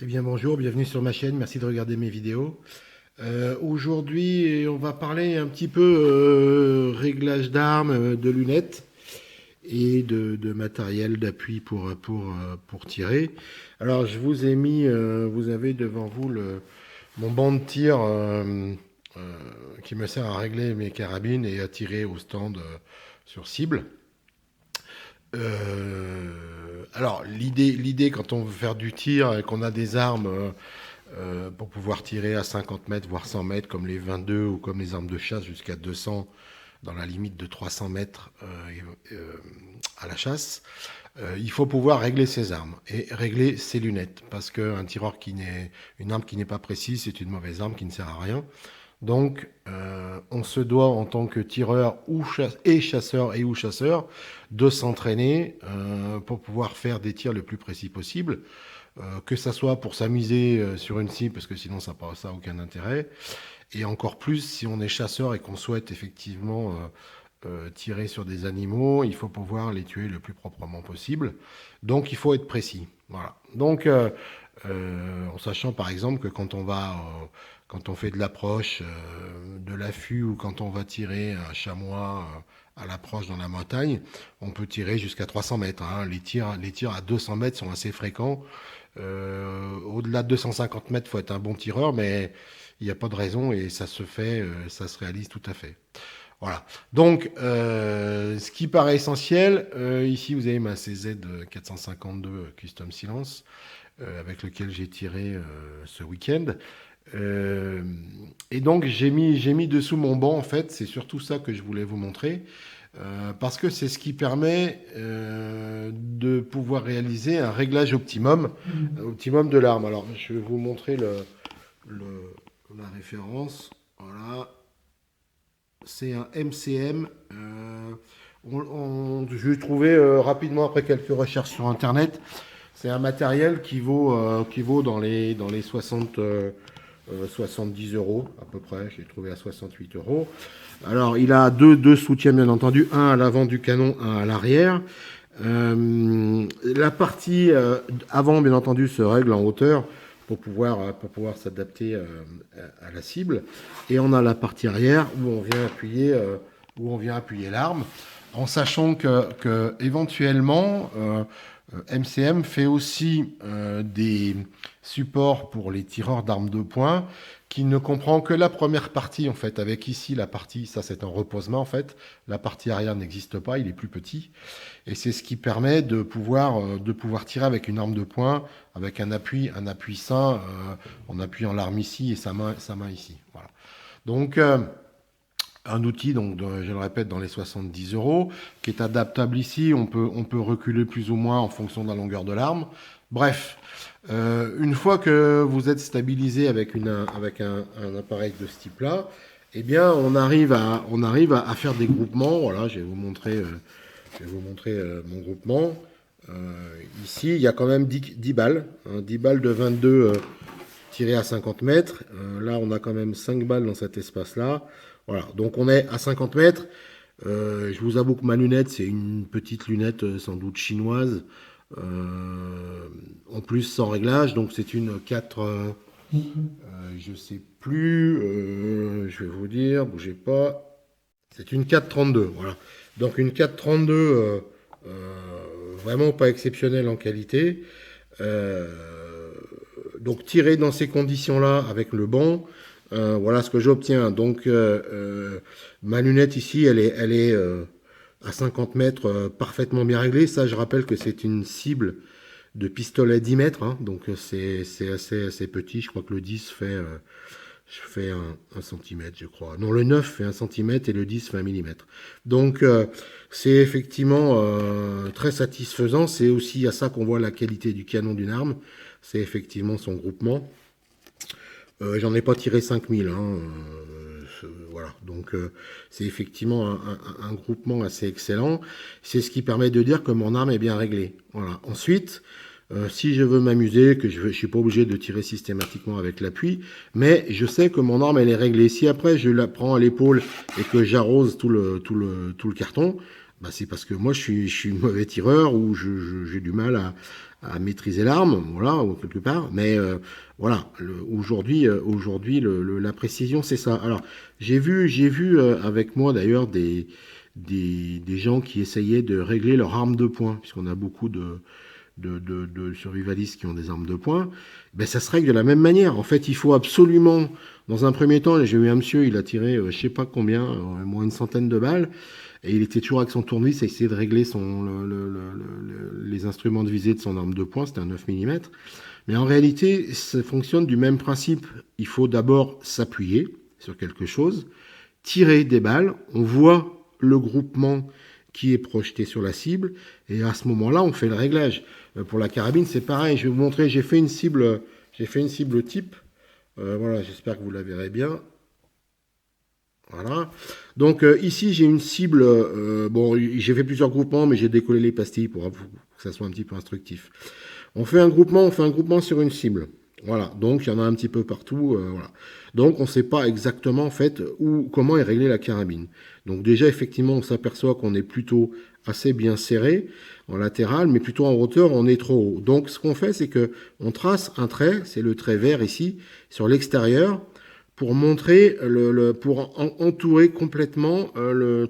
Eh bien bonjour, bienvenue sur ma chaîne, merci de regarder mes vidéos. Aujourd'hui, on va parler un petit peu réglage d'armes, de lunettes et de matériel d'appui pour tirer. Alors je vous ai mis, vous avez devant vous mon banc de tir euh, qui me sert à régler mes carabines et à tirer au stand sur cible. Alors l'idée quand on veut faire du tir et qu'on a des armes pour pouvoir tirer à 50 mètres, voire 100 mètres, comme les 22 ou comme les armes de chasse jusqu'à 200, dans la limite de 300 mètres à la chasse, il faut pouvoir régler ses armes et régler ses lunettes. Parce qu'un tireur une arme qui n'est pas précise, c'est une mauvaise arme qui ne sert à rien. Donc, on se doit en tant que tireur et chasseur de s'entraîner pour pouvoir faire des tirs le plus précis possible. Que ça soit pour s'amuser sur une cible, parce que sinon ça n'a aucun intérêt, et encore plus si on est chasseur et qu'on souhaite effectivement tirer sur des animaux, il faut pouvoir les tuer le plus proprement possible. Donc il faut être précis. Voilà. Donc en sachant par exemple que quand on fait de l'approche, de l'affût ou quand on va tirer un chamois à l'approche dans la montagne, on peut tirer jusqu'à 300 mètres. Hein. Les tirs à 200 mètres sont assez fréquents. Au-delà de 250 mètres, il faut être un bon tireur, mais il n'y a pas de raison et ça se fait, ça se réalise tout à fait. Voilà. Donc, ce qui paraît essentiel, ici vous avez ma CZ 452 Custom Silence, avec lequel j'ai tiré ce week-end. Euh, et donc j'ai mis dessous mon banc en fait, c'est surtout ça que je voulais vous montrer, parce que c'est ce qui permet de pouvoir réaliser un réglage optimum de l'arme. Alors je vais vous montrer la référence. Voilà, c'est un MCM. Je l'ai trouvé rapidement après quelques recherches sur internet. C'est un matériel qui vaut dans les 70 euros à peu près. Je l'ai trouvé à 68 euros. Alors, il a deux soutiens, bien entendu, un à l'avant du canon, un à l'arrière. La partie avant, bien entendu, se règle en hauteur pour pouvoir s'adapter à la cible. Et on a la partie arrière où on vient appuyer l'arme, en sachant que éventuellement, MCM fait aussi des supports pour les tireurs d'armes de poing qui ne comprend que la première partie en fait, avec ici la partie, ça c'est un reposement en fait, la partie arrière n'existe pas, il est plus petit, et c'est ce qui permet de pouvoir tirer avec une arme de poing, avec un appui sain, en appuyant l'arme ici et sa main ici. Voilà. Donc un outil, donc je le répète, dans les 70 euros, qui est adaptable ici. On peut reculer plus ou moins en fonction de la longueur de l'arme. Bref, une fois que vous êtes stabilisé avec un appareil de ce type-là, eh bien, on arrive à faire des groupements. Voilà, je vais vous montrer mon groupement. Ici, il y a quand même 10 balles, hein, 10 balles de 22 tirées à 50 mètres. Là, on a quand même 5 balles dans cet espace-là. Voilà, donc on est à 50 mètres. Je vous avoue que ma lunette, c'est une petite lunette sans doute chinoise, en plus sans réglage, donc c'est une 4, je sais plus, je vais vous dire, bougez pas, c'est une 432, voilà. Donc une 432, vraiment pas exceptionnelle en qualité. Euh, donc tiré dans ces conditions-là avec le banc, voilà ce que j'obtiens. Donc ma lunette ici, elle est à 50 mètres parfaitement bien réglée. Ça, je rappelle que c'est une cible de pistolet 10 mètres, hein, donc c'est assez petit. Je crois que le 10 fait 1 centimètre, je crois. Non, le 9 fait 1 centimètre et le 10 fait 1 millimètre. Donc c'est effectivement très satisfaisant. C'est aussi à ça qu'on voit la qualité du canon d'une arme. C'est effectivement son groupement. J'en ai pas tiré 5000. Hein, voilà, donc c'est effectivement un groupement assez excellent. C'est ce qui permet de dire que mon arme est bien réglée. Voilà. Ensuite, si je veux m'amuser, que je ne suis pas obligé de tirer systématiquement avec l'appui, mais je sais que mon arme elle est réglée. Si après je la prends à l'épaule et que j'arrose tout le carton, Bah, c'est parce que moi, je suis mauvais tireur ou j'ai du mal à maîtriser l'arme, voilà, ou quelque part. Mais voilà, aujourd'hui, la précision, c'est ça. Alors, j'ai vu avec moi d'ailleurs des gens qui essayaient de régler leur arme de poing, puisqu'on a beaucoup de survivalistes qui ont des armes de poing. Ben, ça se règle de la même manière. En fait, il faut absolument, dans un premier temps, j'ai eu un monsieur, il a tiré, je sais pas combien, moins une centaine de balles. Et il était toujours avec son tournevis à essayer de régler les instruments de visée de son arme de poing, c'était un 9 mm. Mais en réalité, ça fonctionne du même principe. Il faut d'abord s'appuyer sur quelque chose, tirer des balles, on voit le groupement qui est projeté sur la cible, et à ce moment-là, on fait le réglage. Pour la carabine, c'est pareil. Je vais vous montrer, j'ai fait une cible type. Voilà, j'espère que vous la verrez bien. Voilà. Donc ici, j'ai une cible. Bon, j'ai fait plusieurs groupements, mais j'ai décollé les pastilles pour que ça soit un petit peu instructif. On fait un groupement sur une cible. Voilà. Donc il y en a un petit peu partout. Voilà. Donc on ne sait pas exactement en fait comment est réglée la carabine. Donc déjà, effectivement, on s'aperçoit qu'on est plutôt assez bien serré en latéral, mais plutôt en hauteur, on est trop haut. Donc ce qu'on fait, c'est que on trace un trait, c'est le trait vert ici, sur l'extérieur pour montrer pour entourer complètement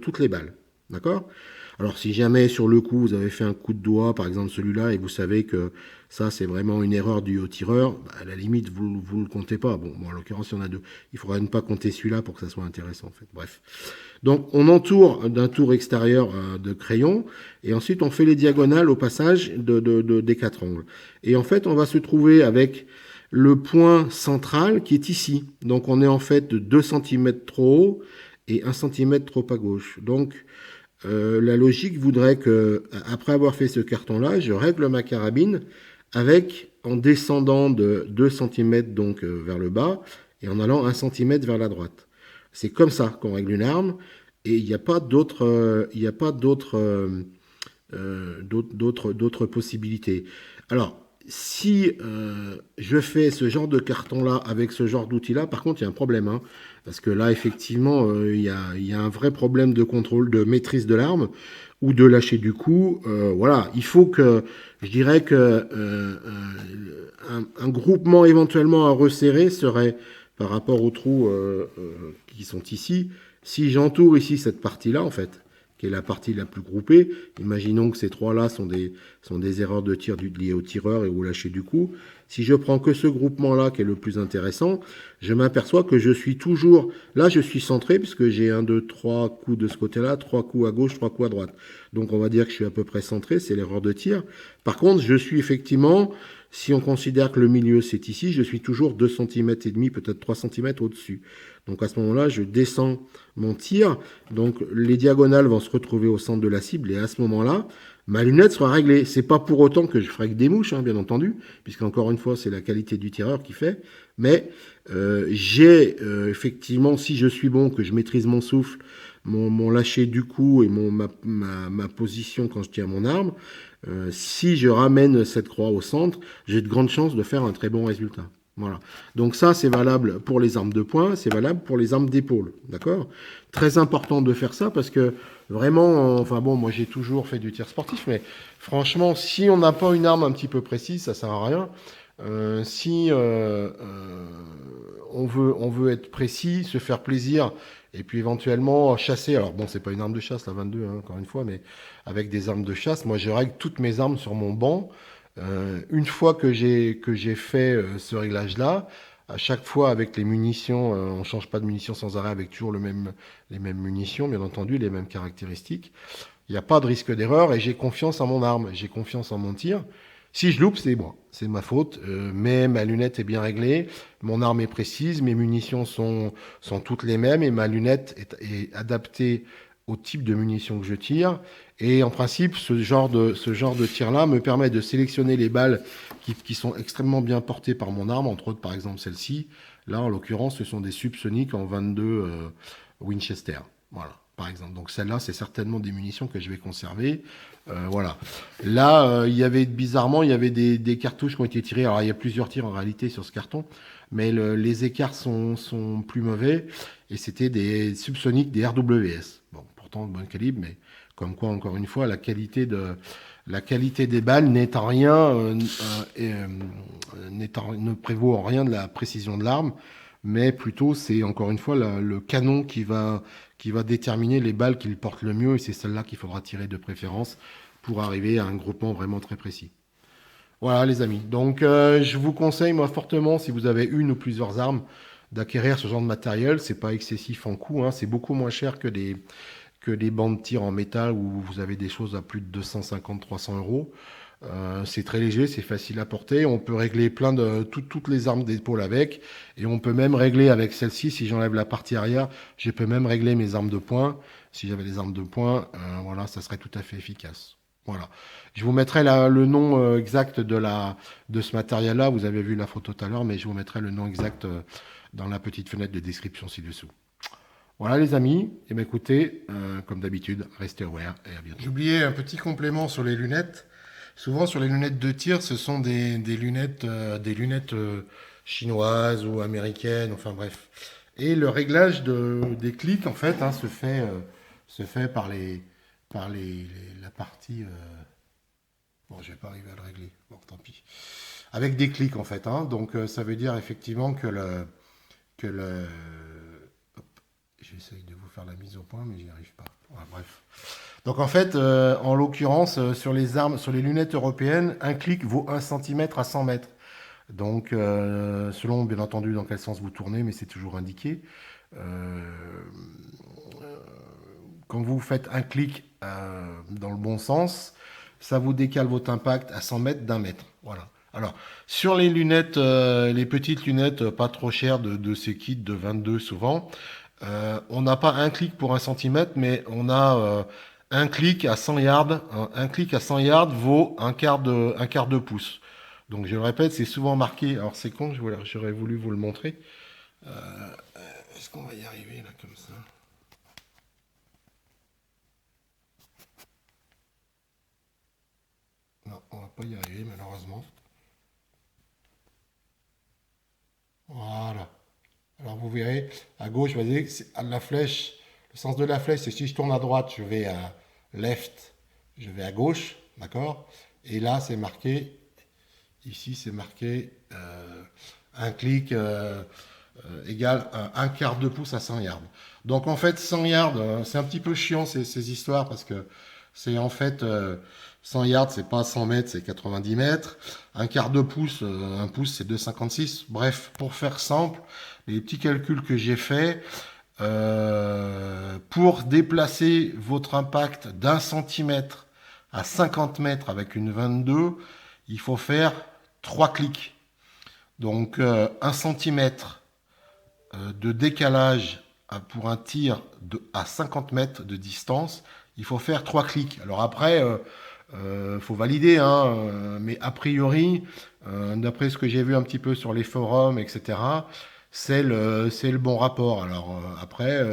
toutes les balles. D'accord? Alors si jamais sur le coup vous avez fait un coup de doigt, par exemple celui-là, et vous savez que ça c'est vraiment une erreur due au tireur, bah, à la limite vous le comptez pas. Bon, en l'occurrence il y en a deux. Il faudra ne pas compter celui-là pour que ça soit intéressant en fait. Bref. Donc on entoure d'un tour extérieur de crayon, et ensuite on fait les diagonales au passage des quatre angles. Et en fait on va se trouver avec le point central qui est ici. Donc on est en fait 2 cm trop haut et 1 cm trop à gauche. Donc la logique voudrait que, après avoir fait ce carton-là, je règle ma carabine en descendant de 2 cm donc vers le bas et en allant 1 cm vers la droite. C'est comme ça qu'on règle une arme, et il n'y a pas d'autres possibilités. Alors, si je fais ce genre de carton-là avec ce genre d'outil-là, par contre, il y a un problème. Hein, parce que là, effectivement, il y a un vrai problème de contrôle, de maîtrise de l'arme ou de lâcher du coup. Voilà, il faut que, je dirais que un groupement éventuellement à resserrer serait, par rapport aux trous qui sont ici, si j'entoure ici cette partie-là, en fait, qui est la partie la plus groupée. Imaginons que ces trois-là sont des erreurs de tir liées au tireur et au lâcher du coup. Si je prends que ce groupement-là, qui est le plus intéressant, je m'aperçois que je suis toujours... Là, je suis centré, puisque j'ai 1, 2, 3 coups de ce côté-là, 3 coups à gauche, 3 coups à droite. Donc, on va dire que je suis à peu près centré, c'est l'erreur de tir. Par contre, je suis effectivement... Si on considère que le milieu c'est ici, je suis toujours 2 cm et demi, peut-être 3 cm au-dessus. Donc à ce moment-là, je descends mon tir. Donc les diagonales vont se retrouver au centre de la cible, et à ce moment-là, ma lunette sera réglée. C'est pas pour autant que je ferai que des mouches, hein, bien entendu, puisqu'encore une fois, c'est la qualité du tireur qui fait. Mais j'ai effectivement, si je suis bon, que je maîtrise mon souffle, mon lâcher du coup et ma position quand je tire mon arme, si je ramène cette croix au centre, j'ai de grandes chances de faire un très bon résultat. Voilà. Donc ça, c'est valable pour les armes de poing, c'est valable pour les armes d'épaule. D'accord? Très important de faire ça parce que vraiment, enfin bon, moi j'ai toujours fait du tir sportif, mais franchement, si on n'a pas une arme un petit peu précise, ça sert à rien. Si on veut être précis, se faire plaisir, et puis éventuellement chasser. Alors bon, c'est pas une arme de chasse, la 22, hein, encore une fois, mais avec des armes de chasse, moi je règle toutes mes armes sur mon banc. Une fois que j'ai fait ce réglage-là, à chaque fois avec les munitions, on change pas de munitions sans arrêt avec toujours les mêmes munitions, bien entendu, les mêmes caractéristiques. Il n'y a pas de risque d'erreur et j'ai confiance en mon arme, j'ai confiance en mon tir. Si je loupe, c'est bon, c'est ma faute, mais ma lunette est bien réglée, mon arme est précise, mes munitions sont toutes les mêmes et ma lunette est adaptée au type de munitions que je tire. Et en principe, ce genre de tir-là me permet de sélectionner les balles qui sont extrêmement bien portées par mon arme, entre autres par exemple celle-ci. Là, en l'occurrence, ce sont des subsoniques en 22 Winchester. Voilà, par exemple. Donc celle-là, c'est certainement des munitions que je vais conserver. Voilà. Là, bizarrement, il y avait des cartouches qui ont été tirées. Alors, il y a plusieurs tirs en réalité sur ce carton, mais les écarts sont plus mauvais. Et c'était des subsoniques, des RWS. Bon, pourtant de bon calibre, mais Comme quoi, encore une fois, la qualité des balles n'est en rien, ne prévaut en rien de la précision de l'arme, mais plutôt c'est encore une fois le canon qui va déterminer les balles qu'il porte le mieux, et c'est celle-là qu'il faudra tirer de préférence pour arriver à un groupement vraiment très précis. Voilà les amis, donc je vous conseille moi fortement, si vous avez une ou plusieurs armes, d'acquérir ce genre de matériel. C'est pas excessif en coût, hein. C'est beaucoup moins cher que des bancs de tir en métal où vous avez des choses à plus de 250-300 euros. C'est très léger, c'est facile à porter. On peut régler toutes les armes d'épaule avec. Et on peut même régler avec celle-ci, si j'enlève la partie arrière, je peux même régler mes armes de poing. Si j'avais des armes de poing, voilà, ça serait tout à fait efficace. Voilà. Je vous mettrai le nom exact de ce matériel-là. Vous avez vu la photo tout à l'heure, mais je vous mettrai le nom exact dans la petite fenêtre de description ci-dessous. Voilà les amis, et bien écoutez, comme d'habitude, restez aware et à bientôt. J'oubliais un petit complément sur les lunettes. Souvent sur les lunettes de tir, ce sont des lunettes, chinoises ou américaines, enfin bref. Et le réglage des clics, en fait, hein, se fait la partie... Bon, je vais pas arriver à le régler, bon, tant pis. Avec des clics, en fait. Hein, donc ça veut dire effectivement que le j'essaye de vous faire la mise au point, mais j'y arrive pas. Ouais, bref. Donc en fait, en l'occurrence, sur les lunettes européennes, un clic vaut 1 cm à 100 mètres. Donc, selon bien entendu dans quel sens vous tournez, mais c'est toujours indiqué. Euh, Quand vous faites un clic dans le bon sens, ça vous décale votre impact à 100 mètres d'un mètre. Voilà. Alors, sur les lunettes, les petites lunettes pas trop chères de ces kits de 22 souvent, on n'a pas un clic pour 1 cm, mais on a un clic à 100 yards. Un clic à 100 yards vaut un quart de pouce. Donc je le répète, c'est souvent marqué. Alors c'est con, j'aurais voulu vous le montrer. Est-ce qu'on va y arriver là comme ça? Non, on va pas y arriver malheureusement. Voilà. Alors vous verrez, à gauche, vous voyez, la flèche, le sens de la flèche, c'est si je tourne à droite, je vais à left, je vais à gauche, d'accord? Et là, c'est marqué, ici, c'est marqué un clic égale un quart de pouce à 100 yards. Donc en fait, 100 yards, c'est un petit peu chiant ces histoires parce que c'est en fait 100 yards, c'est pas 100 mètres, c'est 90 mètres. Un quart de pouce, un pouce, c'est 2,56. Bref, pour faire simple, les petits calculs que j'ai faits, pour déplacer votre impact d'1 centimètre à 50 mètres avec une 22, il faut faire 3 clics. Donc 1 centimètre de décalage pour un tir à 50 mètres de distance, il faut faire 3 clics. Alors après, faut valider, hein, mais a priori, d'après ce que j'ai vu un petit peu sur les forums, etc., c'est le bon rapport. Alors après,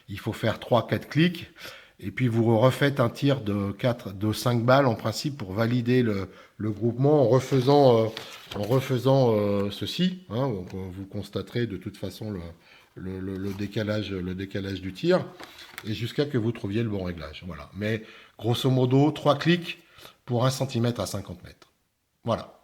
il faut faire 3-4 clics, et puis vous refaites un tir de 5 balles en principe pour valider le groupement en refaisant ceci. Hein, donc, vous constaterez de toute façon le décalage du tir, et jusqu'à que vous trouviez le bon réglage. Voilà. Mais grosso modo, 3 clics pour 1 cm à 50 mètres. Voilà.